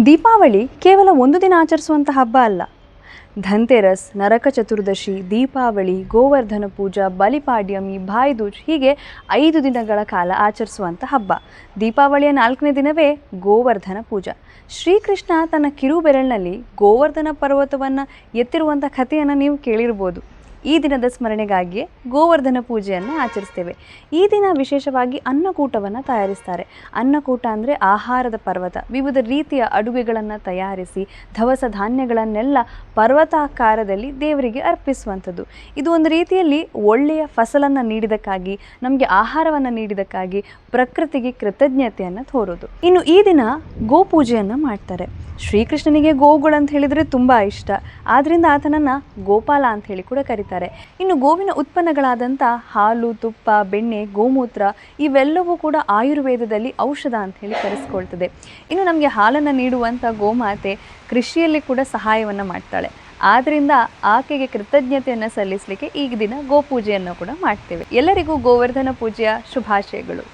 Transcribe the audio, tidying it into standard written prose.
ದೀಪಾವಳಿ ಕೇವಲ ಒಂದು ದಿನ ಆಚರಿಸುವಂಥ ಹಬ್ಬ ಅಲ್ಲ. ಧನ್ತೆರಸ್, ನರಕ ಚತುರ್ದಶಿ, ದೀಪಾವಳಿ, ಗೋವರ್ಧನ ಪೂಜಾ, ಬಲಿಪಾಡ್ಯಮಿ, ಭಾಯ್ದೂಜ್ ಹೀಗೆ 5 ದಿನಗಳ ಕಾಲ ಆಚರಿಸುವಂಥ ಹಬ್ಬ. ದೀಪಾವಳಿಯ 4ನೇ ದಿನವೇ ಗೋವರ್ಧನ ಪೂಜಾ. ಶ್ರೀಕೃಷ್ಣ ತನ್ನ ಕಿರುಬೆರಳಿನಲ್ಲಿ ಗೋವರ್ಧನ ಪರ್ವತವನ್ನು ಎತ್ತಿರುವಂಥ ಕಥೆಯನ್ನು ನೀವು ಕೇಳಿರ್ಬೋದು. ಈ ದಿನದ ಸ್ಮರಣೆಗಾಗಿಯೇ ಗೋವರ್ಧನ ಪೂಜೆಯನ್ನು ಆಚರಿಸ್ತೇವೆ. ಈ ದಿನ ವಿಶೇಷವಾಗಿ ಅನ್ನಕೂಟವನ್ನು ತಯಾರಿಸ್ತಾರೆ. ಅನ್ನಕೂಟ ಅಂದರೆ ಆಹಾರದ ಪರ್ವತ. ವಿವಿಧ ರೀತಿಯ ಅಡುಗೆಗಳನ್ನು ತಯಾರಿಸಿ ದವಸ ಧಾನ್ಯಗಳನ್ನೆಲ್ಲ ಪರ್ವತಾಕಾರದಲ್ಲಿ ದೇವರಿಗೆ ಅರ್ಪಿಸುವಂಥದ್ದು. ಇದು ಒಂದು ರೀತಿಯಲ್ಲಿ ಒಳ್ಳೆಯ ಫಸಲನ್ನು ನೀಡಿದ್ದಕ್ಕಾಗಿ, ನಮಗೆ ಆಹಾರವನ್ನು ನೀಡಿದ್ದಕ್ಕಾಗಿ ಪ್ರಕೃತಿಗೆ ಕೃತಜ್ಞತೆಯನ್ನು ತೋರೋದು. ಇನ್ನು ಈ ದಿನ ಗೋಪೂಜೆಯನ್ನು ಮಾಡ್ತಾರೆ. ಶ್ರೀಕೃಷ್ಣನಿಗೆ ಗೋವುಗಳಂತ ಹೇಳಿದರೆ ತುಂಬ ಇಷ್ಟ. ಆದ್ದರಿಂದ ಆತನನ್ನು ಗೋಪಾಲ ಅಂತ ಹೇಳಿ ಕೂಡ ಕರೀತಾರೆ. ಇನ್ನು ಗೋವಿನ ಉತ್ಪನ್ನಗಳಾದಂಥ ಹಾಲು, ತುಪ್ಪ, ಬೆಣ್ಣೆ, ಗೋಮೂತ್ರ ಇವೆಲ್ಲವೂ ಕೂಡ ಆಯುರ್ವೇದದಲ್ಲಿ ಔಷಧ ಅಂತ ಹೇಳಿ ಕರೆಸ್ಕೊಳ್ತದೆ. ಇನ್ನು ನಮಗೆ ಹಾಲನ್ನು ನೀಡುವಂಥ ಗೋಮಾತೆ ಕೃಷಿಯಲ್ಲಿ ಕೂಡ ಸಹಾಯವನ್ನು ಮಾಡ್ತಾಳೆ. ಆದ್ದರಿಂದ ಆಕೆಗೆ ಕೃತಜ್ಞತೆಯನ್ನು ಸಲ್ಲಿಸಲಿಕ್ಕೆ ಈ ದಿನ ಗೋಪೂಜೆಯನ್ನು ಕೂಡ ಮಾಡ್ತೇವೆ. ಎಲ್ಲರಿಗೂ ಗೋವರ್ಧನ ಪೂಜೆಯ ಶುಭಾಶಯಗಳು.